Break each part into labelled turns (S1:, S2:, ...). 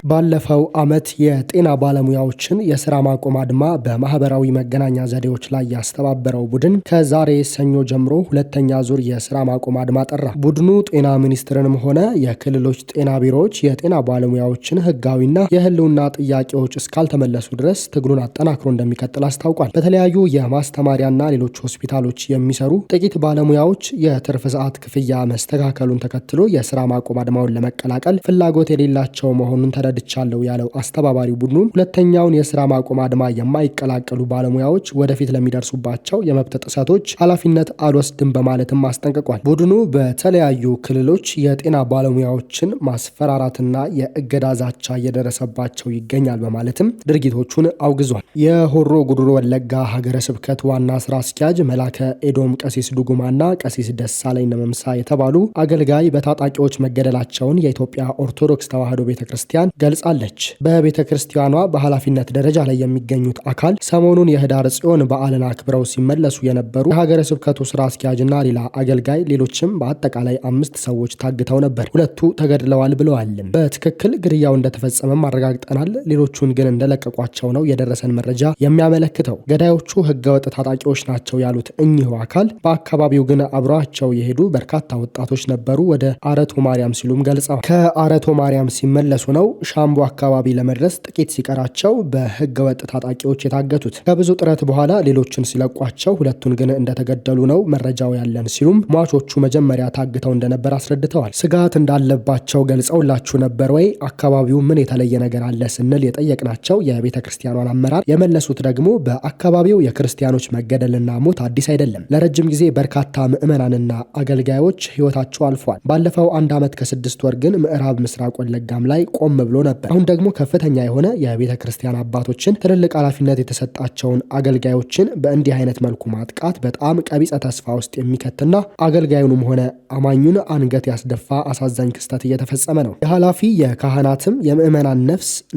S1: ባለፈው ዓመት የጤና ባለሙያዎችን የሥራ ማቆም አድማ በማህበራዊ መገናኛ ዘዴዎች ላይ ያስተባበረው ቡድን ከዛሬ ሰኞ ጀምሮ ሁለተኛ ዙር የሥራ ማቆም አድማ ጠራ። ቡድኑ ጤና ሚኒስቴርንም ሆነ የክልሎች ጤና ቢሮዎች የጤና ባለሙያዎችን ሕጋዊና የህልውና ጥያቄዎች እስካልተመለሱ ድረስ ትግሉን አጠናክሮ እንደሚቀጥል አስታውቋል። በተለያዩ የማስተማሪያና ሌሎች ሆስፒታሎች የሚሰሩ ጥቂት ባለሙያዎች የትርፍ ሰዓት ክፍያ መስተካከሉን ተከትሎ የሥራ ማቆም አድማውን ለመቀላቀል ፍላጎት የሌላቸው መሆኑን ተረድቻለሁ ያለው አስተባባሪው ቡድኑ ሁለተኛውን የሥራ ማቆም አድማ የማይቀላቀሉ ባለሙያዎች ወደፊት ለሚደርሱባቸው የመብት ጥሰቶች ኃላፊነት አልወስድም በማለትም አስጠንቅቋል። ቡድኑ በተለያዩ ክልሎች የጤና ባለሙያዎችን ማስፈራራትና የእገዳ ዛቻ እየደረሰባቸው ይገኛል በማለትም ድርጊቶቹን አውግዟል። የሆሮ ጉዱሩ ወለጋ ሀገረ ስብከት ዋና ስራ አስኪያጅ መላከ ኤዶም ቀሲስ ዱጉማና ቀሲስ ደሳለኝ ነመምሳ የተባሉ አገልጋይ በታጣቂዎች መገደላቸውን የኢትዮጵያ ኦርቶዶክስ ተዋሕዶ ቤተክርስቲያን ገልጻለች። በቤተክርስቲያኗ በኃላፊነት ደረጃ ላይ የሚገኙት አካል ሰሞኑን የህዳር ጽዮን በዓልን አክብረው ሲመለሱ የነበሩ የሀገረ ስብከቱ ስራ አስኪያጅና ሌላ አገልጋይ ሌሎችም በአጠቃላይ 5 ሰዎች ታግተው ነበር። 2ቱ ተገድለዋል ብለዋል። በትክክል ግድያው እንደተፈጸመም አረጋግጠናል። ሌሎቹን ግን እንደለቀቋቸው ነው የደረሰን መረጃ የሚያመለክተው። ገዳዮቹ ህገወጥ ታጣቂዎች ናቸው ያሉት እኚሁ አካል በአካባቢው ግን አብረዋቸው የሄዱ በርካታ ወጣቶች ነበሩ ወደ አረቶ ማርያም ሲሉም ገልጸዋል። ከአረቶ ማርያም ሲመለሱ ነው ሻምቡ አካባቢ ለመድረስ ጥቂት ሲቀራቸው በህገወጥ ታጣቂዎች የታገቱት። ከብዙ ጥረት በኋላ ሌሎችን ሲለቋቸው 2ቱን ግን እንደተገደሉ ነው መረጃው ያለን ሲሉም ሟቾቹ መጀመሪያ ታግተው እንደነበር አስረድተዋል። ስጋት እንዳለባቸው ገልጸውላችሁ ነበር ወይ? አካባቢው ምን የተለየ ነገር አለ ስንል የጠየቅናቸው የቤተ ክርስቲያኗን አመራር የመለሱት ደግሞ በአካባቢው የክርስቲያኖች መገደልና ሞት አዲስ አይደለም። ለረጅም ጊዜ በርካታ ምዕመናንና አገልጋዮች ህይወታቸው አልፏል። ባለፈው 1 ዓመት ከ6 ወር ግን ምዕራብ ምስራቅ ወለጋም ላይ ቆም ብሎ ነበር። አሁን ደግሞ ከፍተኛ የሆነ የቤተ ክርስቲያን አባቶችን ትልልቅ ኃላፊነት የተሰጣቸውን አገልጋዮችን በእንዲህ አይነት መልኩ ማጥቃት በጣም ቀቢጸ ተስፋ ውስጥ የሚከትና አገልጋዩንም ሆነ አማኙን አንገት ያስደፋ አሳዛኝ ክስተት እየተፈጸመ ነው። የኃላፊ የካህናትም የምዕመናን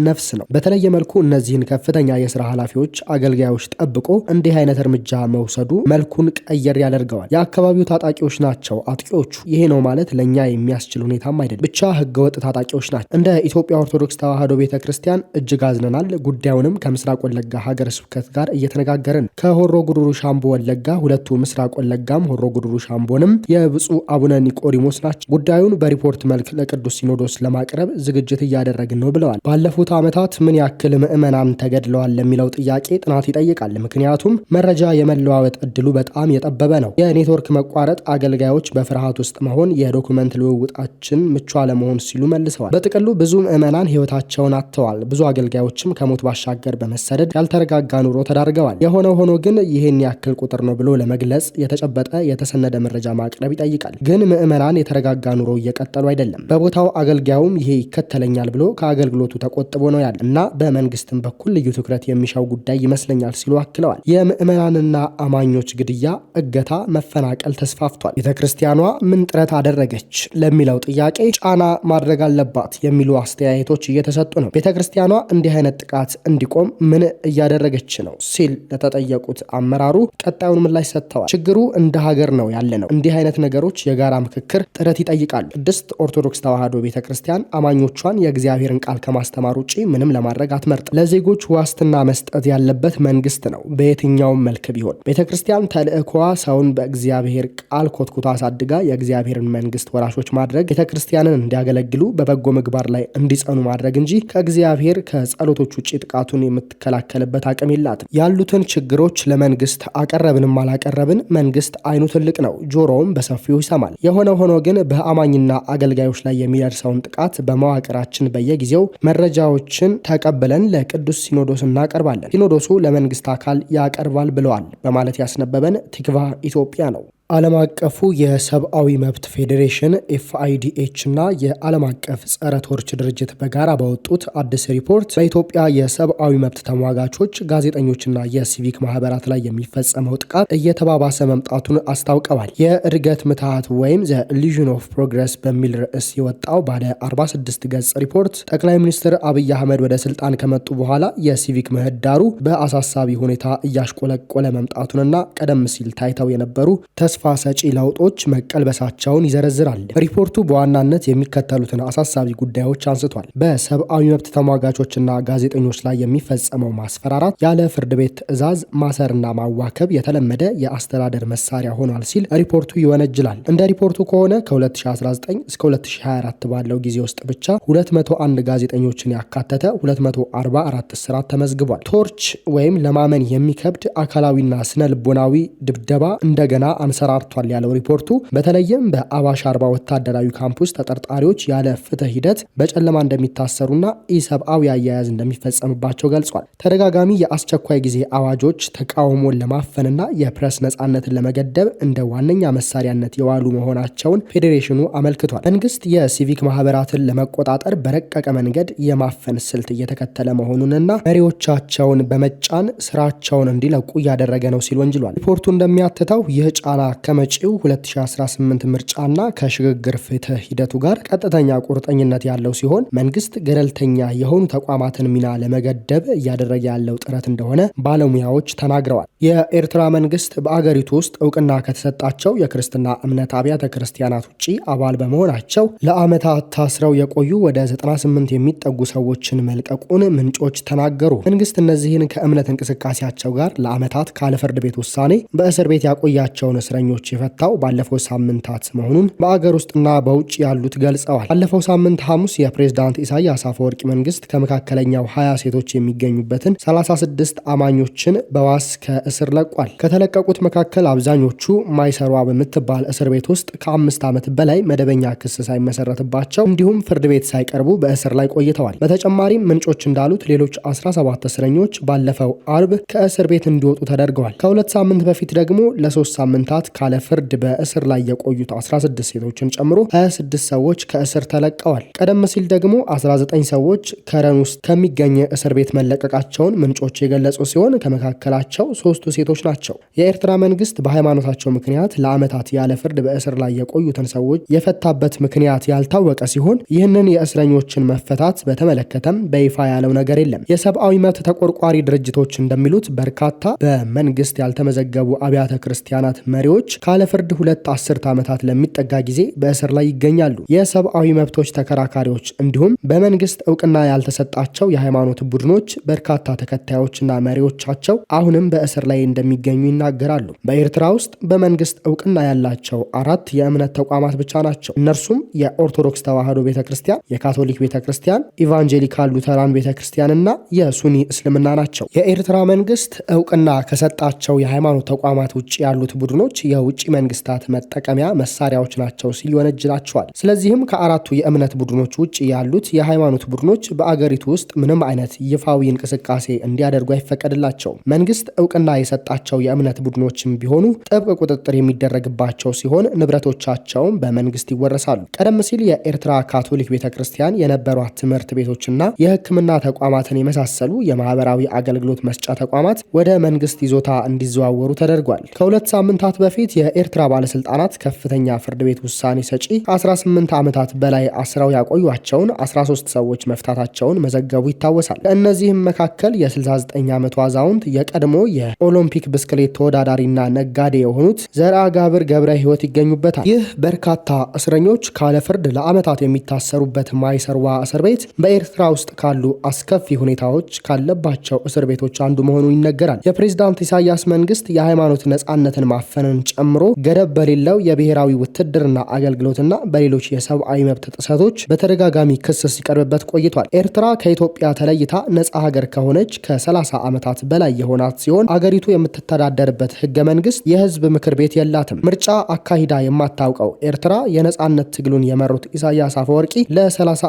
S1: ነፍስ ነው። በተለየ መልኩ እነዚህን ከፍተኛ የስራ ኃላፊዎች አገልጋዮች ጠብቆ እንዲህ አይነት እርምጃ መውሰዱ መልኩን ቀየር ያደርገዋል። የአካባቢው ታጣቂዎች ናቸው አጥቂዎቹ። ይሄ ነው ማለት ለኛ የሚያስችል ሁኔታም አይደለም። ብቻ ህገወጥ ታጣቂዎች ናቸው። እንደ ኢትዮጵያ ኦርቶዶክስ ተዋሕዶ ቤተክርስቲያን እጅግ አዝነናል። ጉዳዩንም ከምስራቅ ወለጋ ሀገረ ስብከት ጋር እየተነጋገርን ከሆሮ ጉዱሩ ሻምቦ ወለጋ 2ቱ ምስራቅ ወለጋም ሆሮ ጉዱሩ ሻምቦንም የብፁዕ አቡነ ኒቆዲሞስ ናቸው። ጉዳዩን በሪፖርት መልክ ለቅዱስ ሲኖዶስ ለማቅረብ ዝግጅት እያደረግን ነው ብለዋል። ባለፉት ዓመታት ምን ያክል ምዕመናን ተገድለዋል ለሚለው ጥያቄ ጥናት ይጠይቃል። ምክንያቱም መረጃ የመለዋወጥ እድሉ በጣም የጠበበ ነው። የኔትወርክ መቋረጥ፣ አገልጋዮች በፍርሃት ውስጥ መሆን፣ የዶክመንት ልውውጣችን ምቹ አለመሆን ሲሉ መልሰዋል። በጥቅሉ ብዙ ምዕመናን ህይወታቸውን አጥተዋል። ብዙ አገልጋዮችም ከሞት ባሻገር በመሰደድ ያልተረጋጋ ኑሮ ተዳርገዋል። የሆነው ሆኖ ግን ይህን ያክል ቁጥር ነው ብሎ ለመግለጽ የተጨበጠ የተሰነደ መረጃ ማቅረብ ይጠይቃል። ግን ምዕመናን የተረጋጋ ኑሮ እየቀጠሉ አይደለም። በቦታው አገልጋዩም ይሄ ይከተለኛል ብሎ ከአገልግሎቱ ተቆጥቦ ነው ያለ እና በመንግስትም በኩል ልዩ ትኩረት የሚሻው ጉዳይ ይመስለኛል ሲሉ አክለዋል። የምዕመናንና አማኞች ግድያ፣ እገታ፣ መፈናቀል ተስፋፍቷል። ቤተክርስቲያኗ ምን ጥረት አደረገች ለሚለው ጥያቄ ጫና ማድረግ አለባት የሚሉ አስተያየቶች እየተሰጡ ነው። ቤተክርስቲያኗ እንዲህ አይነት ጥቃት እንዲቆም ምን እያደረገች ነው ሲል ለተጠየቁት አመራሩ ቀጣዩን ምላሽ ሰጥተዋል። ችግሩ እንደ ሀገር ነው ያለ ነው። እንዲህ አይነት ነገሮች የጋራ ምክክር ጥረት ይጠይቃሉ። ቅድስት ኦርቶዶክስ ተዋሕዶ ቤተክርስቲያን አማኞቿን የእግዚአብሔርን ቃል ከማስተማር ውጪ ምንም ለማድረግ አትመርጥም። ለዜጎች ዋስትና መስጠት ያለበት መንግስት ነው በየትኛውም መልክ ቢሆን። ቤተክርስቲያን ተልእኮዋ ሰውን በእግዚአብሔር ቃል ኮትኩታ አሳድጋ የእግዚአብሔርን መንግስት ወራሾች ማድረግ፣ ቤተክርስቲያንን እንዲያገለግሉ በበጎ ምግባር ላይ እንዲጸኑ ማድረግ እንጂ ከእግዚአብሔር ከጸሎቶች ውጪ ጥቃቱን የምትከላከልበት አቅም የላትም። ያሉትን ችግሮች ለመንግስት አቀረብንም አላቀረብን መንግስት አይኑ ትልቅ ነው፣ ጆሮውም በሰፊው ይሰማል። የሆነ ሆኖ ግን በአማኝና አገልጋዮች ላይ የሚደርሰውን ጥቃት በመዋቅራችን በየጊዜው መረጃዎችን ተቀብለን ለቅዱስ ሲኖዶስ እናቀርባለን። ሲኖዶሱ ለመንግስት አካል ያቀርባል ብለዋል በማለት ያስነበበን ቲክቫህ ኢትዮጵያ ነው። ዓለም አቀፉ የሰብአዊ መብት ፌዴሬሽን FIDH እና የዓለም አቀፍ ጸረ ቶርች ድርጅት በጋራ ባወጡት አዲስ ሪፖርት በኢትዮጵያ የሰብአዊ መብት ተሟጋቾች፣ ጋዜጠኞችና የሲቪክ ማህበራት ላይ የሚፈጸመው ጥቃት እየተባባሰ መምጣቱን አስታውቀዋል። የእድገት ምትሃት ወይም ዘ ኢሉዥን ኦፍ ፕሮግረስ በሚል ርዕስ የወጣው ባለ 46 ገጽ ሪፖርት ጠቅላይ ሚኒስትር አብይ አህመድ ወደ ስልጣን ከመጡ በኋላ የሲቪክ ምህዳሩ በአሳሳቢ ሁኔታ እያሽቆለቆለ መምጣቱንና ቀደም ሲል ታይተው የነበሩ ተስፋ ተስፋ ሰጪ ለውጦች መቀልበሳቸውን ይዘረዝራል። ሪፖርቱ በዋናነት የሚከተሉትን አሳሳቢ ጉዳዮች አንስቷል። በሰብአዊ መብት ተሟጋቾችና ጋዜጠኞች ላይ የሚፈጸመው ማስፈራራት፣ ያለ ፍርድ ቤት ትዕዛዝ ማሰርና ማዋከብ የተለመደ የአስተዳደር መሳሪያ ሆኗል ሲል ሪፖርቱ ይወነጅላል። እንደ ሪፖርቱ ከሆነ ከ2019 እስከ 2024 ባለው ጊዜ ውስጥ ብቻ 201 ጋዜጠኞችን ያካተተ 244 እስራት ተመዝግቧል። ቶርች ወይም ለማመን የሚከብድ አካላዊና ስነ ልቦናዊ ድብደባ እንደገና አንሰራርቷል ያለው ሪፖርቱ በተለይም በአዋሽ አርባ ወታደራዊ ካምፕ ውስጥ ተጠርጣሪዎች ያለ ፍትህ ሂደት በጨለማ እንደሚታሰሩና ኢሰብአዊ አያያዝ እንደሚፈጸምባቸው ገልጿል። ተደጋጋሚ የአስቸኳይ ጊዜ አዋጆች ተቃውሞን ለማፈንና የፕሬስ ነጻነትን ለመገደብ እንደ ዋነኛ መሳሪያነት የዋሉ መሆናቸውን ፌዴሬሽኑ አመልክቷል። መንግስት የሲቪክ ማህበራትን ለመቆጣጠር በረቀቀ መንገድ የማፈን ስልት እየተከተለ መሆኑንና መሪዎቻቸውን በመጫን ስራቸውን እንዲለቁ እያደረገ ነው ሲል ወንጅሏል። ሪፖርቱ እንደሚያትተው ይህ ጫና ከመጪው 2018 ምርጫና ከሽግግር ፍትህ ሂደቱ ጋር ቀጥተኛ ቁርጠኝነት ያለው ሲሆን መንግስት ገለልተኛ የሆኑ ተቋማትን ሚና ለመገደብ እያደረገ ያለው ጥረት እንደሆነ ባለሙያዎች ተናግረዋል። የኤርትራ መንግስት በአገሪቱ ውስጥ እውቅና ከተሰጣቸው የክርስትና እምነት አብያተ ክርስቲያናት ውጪ አባል በመሆናቸው ለዓመታት ታስረው የቆዩ ወደ 98 የሚጠጉ ሰዎችን መልቀቁን ምንጮች ተናገሩ። መንግስት እነዚህን ከእምነት እንቅስቃሴያቸው ጋር ለዓመታት ካለ ፍርድ ቤት ውሳኔ በእስር ቤት ያቆያቸውን እስረኞች የፈታው ባለፈው ሳምንታት መሆኑን በአገር ውስጥና በውጭ ያሉት ገልጸዋል። ባለፈው ሳምንት ሐሙስ የፕሬዝዳንት ኢሳያስ አፈወርቂ መንግስት ከመካከለኛው 20 ሴቶች የሚገኙበትን 36 አማኞችን በዋስ ከእስር ለቋል። ከተለቀቁት መካከል አብዛኞቹ ማይሰሯ በምትባል እስር ቤት ውስጥ ከ5 ዓመት በላይ መደበኛ ክስ ሳይመሰረትባቸው እንዲሁም ፍርድ ቤት ሳይቀርቡ በእስር ላይ ቆይተዋል። በተጨማሪም ምንጮች እንዳሉት ሌሎች 17 እስረኞች ባለፈው አርብ ከእስር ቤት እንዲወጡ ተደርገዋል። ከ2 ሳምንት በፊት ደግሞ ለ3 ሳምንታት ካለ ፍርድ በእስር ላይ የቆዩት 16 ሴቶችን ጨምሮ 26 ሰዎች ከእስር ተለቀዋል። ቀደም ሲል ደግሞ 19 ሰዎች ከረን ውስጥ ከሚገኝ እስር ቤት መለቀቃቸውን ምንጮች የገለጹ ሲሆን ከመካከላቸው 3ቱ ሴቶች ናቸው። የኤርትራ መንግስት በሃይማኖታቸው ምክንያት ለዓመታት ያለ ፍርድ በእስር ላይ የቆዩትን ሰዎች የፈታበት ምክንያት ያልታወቀ ሲሆን ይህንን የእስረኞችን መፈታት በተመለከተም በይፋ ያለው ነገር የለም። የሰብአዊ መብት ተቆርቋሪ ድርጅቶች እንደሚሉት በርካታ በመንግስት ያልተመዘገቡ አብያተ ክርስቲያናት መሪዎች ካለ ፍርድ 2 አስርት ዓመታት ለሚጠጋ ጊዜ በእስር ላይ ይገኛሉ። የሰብአዊ መብቶች ተከራካሪዎች እንዲሁም በመንግስት እውቅና ያልተሰጣቸው የሃይማኖት ቡድኖች በርካታ ተከታዮችና መሪዎቻቸው አሁንም በእስር ላይ እንደሚገኙ ይናገራሉ። በኤርትራ ውስጥ በመንግስት እውቅና ያላቸው 4 የእምነት ተቋማት ብቻ ናቸው። እነርሱም የኦርቶዶክስ ተዋሕዶ ቤተክርስቲያን፣ የካቶሊክ ቤተክርስቲያን፣ ኢቫንጀሊካል ሉተራን ቤተክርስቲያንና የሱኒ እስልምና ናቸው። የኤርትራ መንግስት እውቅና ከሰጣቸው የሃይማኖት ተቋማት ውጭ ያሉት ቡድኖች የውጭ መንግስታት መጠቀሚያ መሳሪያዎች ናቸው ሲል ይወነጅላቸዋል። ስለዚህም ከ4ቱ የእምነት ቡድኖች ውጭ ያሉት የሃይማኖት ቡድኖች በአገሪቱ ውስጥ ምንም አይነት ይፋዊ እንቅስቃሴ እንዲያደርጉ አይፈቀድላቸውም። መንግስት እውቅና የሰጣቸው የእምነት ቡድኖችም ቢሆኑ ጥብቅ ቁጥጥር የሚደረግባቸው ሲሆን ንብረቶቻቸውም በመንግስት ይወረሳሉ። ቀደም ሲል የኤርትራ ካቶሊክ ቤተክርስቲያን የነበሯት ትምህርት ቤቶችና የሕክምና ተቋማትን የመሳሰሉ የማህበራዊ አገልግሎት መስጫ ተቋማት ወደ መንግስት ይዞታ እንዲዘዋወሩ ተደርጓል። ከ2 ሳምንታት በፊት የኤርትራ ባለስልጣናት ከፍተኛ ፍርድ ቤት ውሳኔ ሰጪ 18 ዓመታት በላይ አስረው ያቆዩቸውን 13 ሰዎች መፍታታቸውን መዘገቡ ይታወሳል። ከእነዚህም መካከል የ69 ዓመቱ አዛውንት የቀድሞ የኦሎምፒክ ብስክሌት ተወዳዳሪና ነጋዴ የሆኑት ዘርአ ጋብር ገብረ ህይወት ይገኙበታል። ይህ በርካታ እስረኞች ካለ ፍርድ ለዓመታት የሚታሰሩበት ማይሰርዋ እስር ቤት በኤርትራ ውስጥ ካሉ አስከፊ ሁኔታዎች ካለባቸው እስር ቤቶች አንዱ መሆኑ ይነገራል። የፕሬዝዳንት ኢሳያስ መንግስት የሃይማኖት ነጻነትን ማፈንን ጨምሮ ገደብ በሌለው የብሔራዊ ውትድርና አገልግሎትና በሌሎች የሰብአዊ መብት ጥሰቶች በተደጋጋሚ ክስ ሲቀርብበት ቆይቷል። ኤርትራ ከኢትዮጵያ ተለይታ ነጻ ሀገር ከሆነች ከ30 ዓመታት በላይ የሆናት ሲሆን አገሪቱ የምትተዳደርበት ህገ መንግስት የህዝብ ምክር ቤት የላትም። ምርጫ አካሂዳ የማታውቀው ኤርትራ የነጻነት ትግሉን የመሩት ኢሳያስ አፈወርቂ ለ35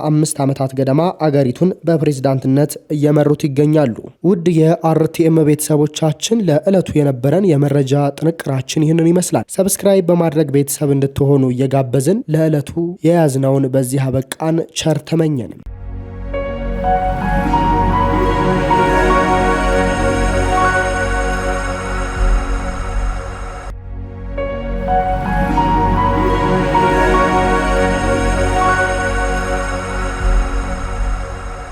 S1: ዓመታት ገደማ አገሪቱን በፕሬዝዳንትነት እየመሩት ይገኛሉ። ውድ የአርቲኤም ቤተሰቦቻችን ለዕለቱ የነበረን የመረጃ ጥንቅራችን ይህንን ይመስላል። ሰብስክራይብ በማድረግ ቤተሰብ እንድትሆኑ እየጋበዝን ለዕለቱ የያዝነውን በዚህ አበቃን። ቸር ተመኘን።